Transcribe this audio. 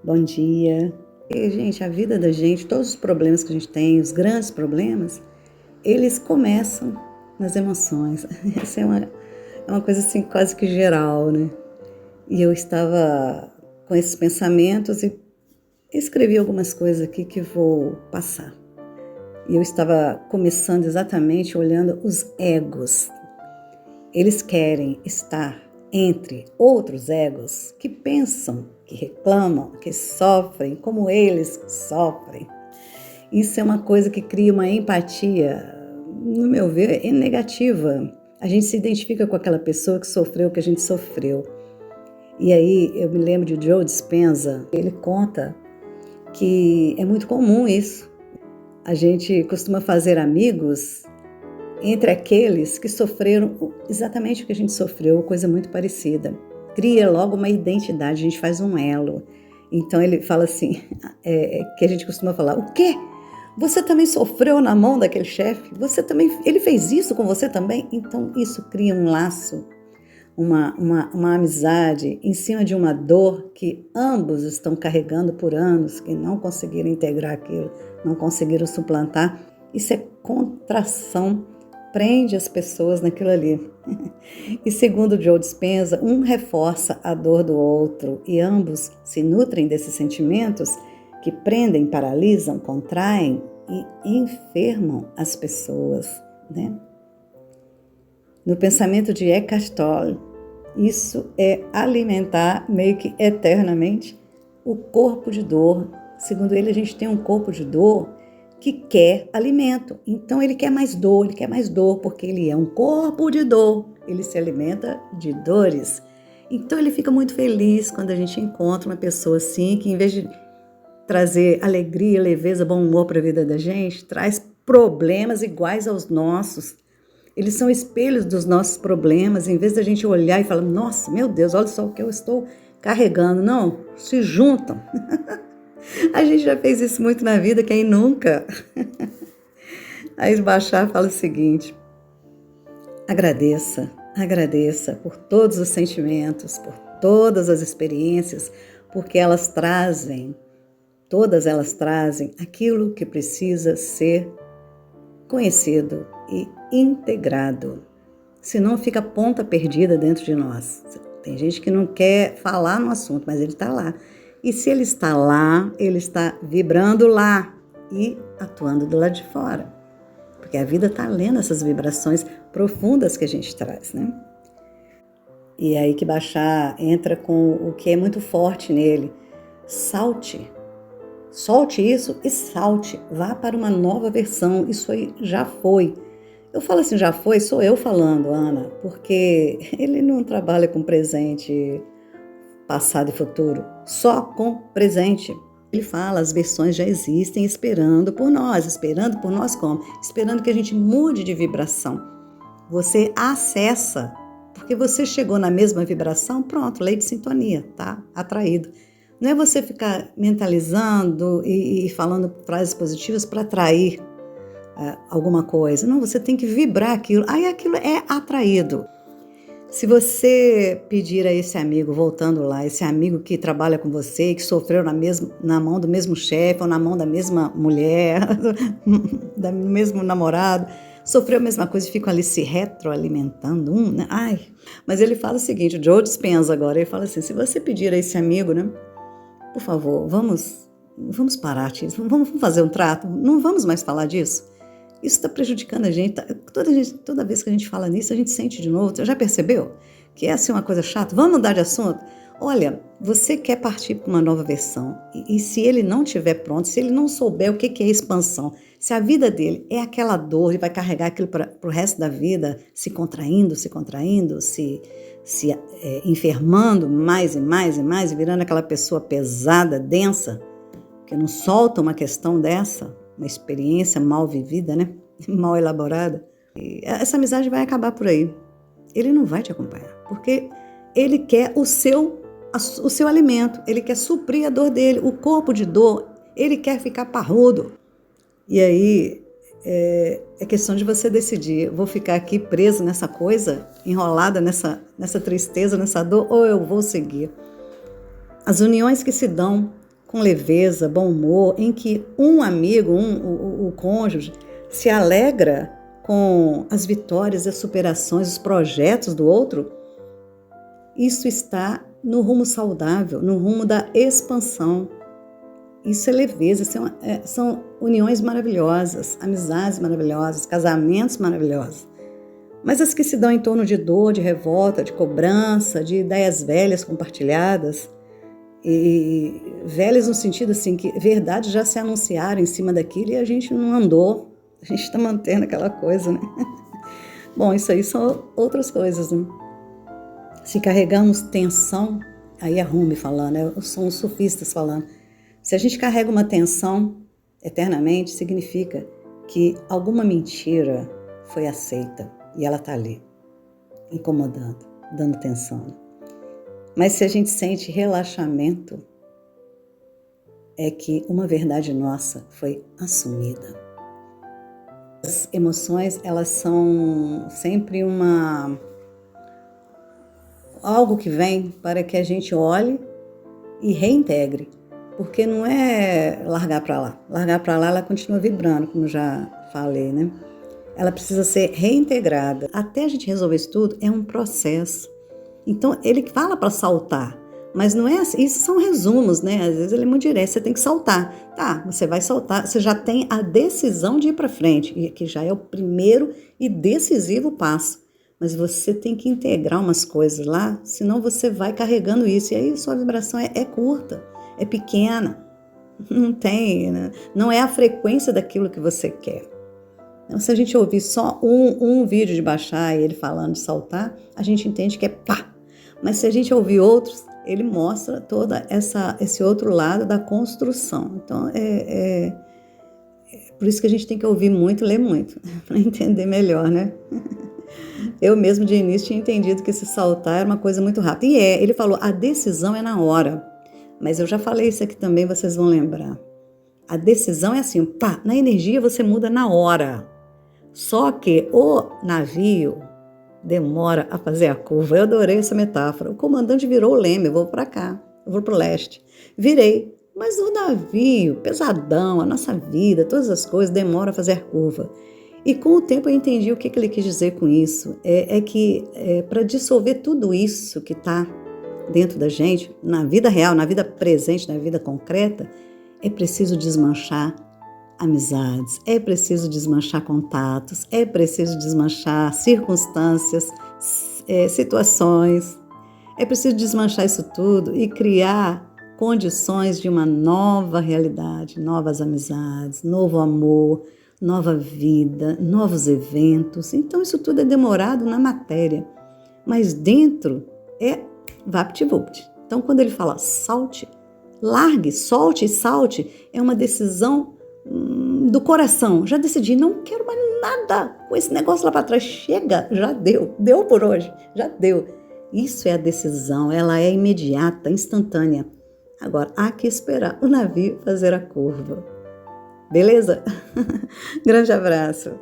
Bom dia. E, gente, a vida da gente, todos os problemas que a gente tem, os grandes problemas, eles começam nas emoções. Essa é uma coisa assim quase que geral, né? E eu estava com esses pensamentos e escrevi algumas coisas aqui que vou passar. E eu estava começando exatamente olhando os egos. Eles querem estar entre outros egos que pensam, que reclamam, que sofrem, como eles sofrem. Isso é uma coisa que cria uma empatia, no meu ver, negativa. A gente se identifica com aquela pessoa que sofreu o que a gente sofreu. E aí eu me lembro de Joe Dispenza, ele conta que é muito comum isso. A gente costuma fazer amigos entre aqueles que sofreram exatamente o que a gente sofreu, coisa muito parecida. Cria logo uma identidade, a gente faz um elo. Então ele fala assim, que a gente costuma falar, o quê? Você também sofreu na mão daquele chefe? Ele fez isso com você também? Então isso cria um laço, uma amizade em cima de uma dor que ambos estão carregando por anos, que não conseguiram integrar aquilo, não conseguiram suplantar. Isso é contração, prende as pessoas naquilo ali. E segundo Joe Dispenza, um reforça a dor do outro e ambos se nutrem desses sentimentos que prendem, paralisam, contraem e enfermam as pessoas, né? No pensamento de Eckhart Tolle, isso é alimentar meio que eternamente o corpo de dor. Segundo ele, a gente tem um corpo de dor que quer alimento. Então ele quer mais dor, porque ele é um corpo de dor. Ele se alimenta de dores. Então ele fica muito feliz quando a gente encontra uma pessoa assim, que em vez de trazer alegria, leveza, bom humor para a vida da gente, traz problemas iguais aos nossos. Eles são espelhos dos nossos problemas. Em vez da gente olhar e falar, nossa, meu Deus, olha só o que eu estou carregando. Não, se juntam. A gente já fez isso muito na vida, quem nunca? Aí Bashar fala o seguinte, agradeça por todos os sentimentos, por todas as experiências, porque todas elas trazem aquilo que precisa ser conhecido e integrado. Senão fica ponta perdida dentro de nós. Tem gente que não quer falar no assunto, mas ele está lá. E se ele está lá, ele está vibrando lá e atuando do lado de fora. Porque a vida está lendo essas vibrações profundas que a gente traz, né? E aí que Bashar entra com o que é muito forte nele. Solte isso e salte. Vá para uma nova versão. Isso aí já foi. Eu falo assim, já foi, sou eu falando, Ana, porque ele não trabalha com presente, passado e futuro, só com presente. Ele fala, as versões já existem esperando por nós como? Esperando que a gente mude de vibração. Você acessa, porque você chegou na mesma vibração, pronto, lei de sintonia, tá? Atraído. Não é você ficar mentalizando e falando frases positivas para atrair alguma coisa. Não, você tem que vibrar aquilo. Aí aquilo é atraído. Se você pedir a esse amigo, voltando lá, esse amigo que trabalha com você, que sofreu na mão do mesmo chefe, ou na mão da mesma mulher, do mesmo namorado, sofreu a mesma coisa e ficam ali se retroalimentando, né? Mas ele fala o seguinte, o Joe Dispenza agora, ele fala assim, se você pedir a esse amigo, né, por favor, vamos parar disso, vamos fazer um trato, não vamos mais falar disso. Isso está prejudicando a gente. Toda vez que a gente fala nisso, a gente sente de novo. Você já percebeu que essa é uma coisa chata? Vamos mudar de assunto? Olha, você quer partir para uma nova versão. E se ele não estiver pronto, se ele não souber o que é expansão, se a vida dele é aquela dor, ele vai carregar aquilo para o resto da vida, se contraindo, se enfermando mais e mais e mais, e virando aquela pessoa pesada, densa, que não solta uma questão dessa, uma experiência mal vivida, né? Mal elaborada. E essa amizade vai acabar por aí. Ele não vai te acompanhar, porque ele quer o seu alimento, ele quer suprir a dor dele, o corpo de dor, ele quer ficar parrudo. E aí é questão de você decidir, vou ficar aqui preso nessa coisa, enrolada nessa tristeza, nessa dor, ou eu vou seguir. As uniões que se dão com leveza, bom humor, em que um amigo, o cônjuge, se alegra com as vitórias, as superações, os projetos do outro, isso está no rumo saudável, no rumo da expansão. Isso é leveza, são uniões maravilhosas, amizades maravilhosas, casamentos maravilhosos. Mas as que se dão em torno de dor, de revolta, de cobrança, de ideias velhas compartilhadas, e velhas no sentido assim, que verdades já se anunciaram em cima daquilo e a gente não andou, a gente está mantendo aquela coisa, né? Bom, isso aí são outras coisas, né? Se carregamos tensão, aí é Rumi falando, são os sufistas falando, se a gente carrega uma tensão eternamente, significa que alguma mentira foi aceita e ela está ali, incomodando, dando tensão. Mas se a gente sente relaxamento, é que uma verdade nossa foi assumida. As emoções, elas são sempre algo que vem para que a gente olhe e reintegre. Porque não é largar para lá. Largar para lá, ela continua vibrando, como já falei, né? Ela precisa ser reintegrada. Até a gente resolver isso tudo, é um processo. Então, ele fala para saltar, mas não é assim. Isso são resumos, né? Às vezes ele é muito direto, você tem que saltar. Tá, você vai saltar, você já tem a decisão de ir para frente, que já é o primeiro e decisivo passo. Mas você tem que integrar umas coisas lá, senão você vai carregando isso. E aí sua vibração é curta, é pequena, não tem, né? Não é a frequência daquilo que você quer. Então, se a gente ouvir só um vídeo de baixar e ele falando de saltar, a gente entende que é pá. Mas se a gente ouvir outros, ele mostra todo esse outro lado da construção. Então, por isso que a gente tem que ouvir muito, ler muito, para entender melhor, né? Eu mesmo de início tinha entendido que esse saltar era uma coisa muito rápida. E ele falou, a decisão é na hora. Mas eu já falei isso aqui também, vocês vão lembrar. A decisão é assim, pá, na energia você muda na hora. Só que o navio demora a fazer a curva. Eu adorei essa metáfora. O comandante virou o leme, eu vou para cá, eu vou para o leste. Virei, mas o navio, pesadão, a nossa vida, todas as coisas, demora a fazer a curva. E com o tempo eu entendi o que ele quis dizer com isso. Que para dissolver tudo isso que está dentro da gente, na vida real, na vida presente, na vida concreta, é preciso desmanchar amizades, é preciso desmanchar contatos, é preciso desmanchar circunstâncias, situações. É preciso desmanchar isso tudo e criar condições de uma nova realidade, novas amizades, novo amor, nova vida, novos eventos. Então isso tudo é demorado na matéria, mas dentro é vapt-vupt. Então quando ele fala salte, largue, solte e salte, é uma decisão do coração. Já decidi, não quero mais nada com esse negócio lá para trás. Chega, já deu por hoje, já deu. Isso é a decisão, ela é imediata, instantânea. Agora, há que esperar o navio fazer a curva. Beleza? Grande abraço.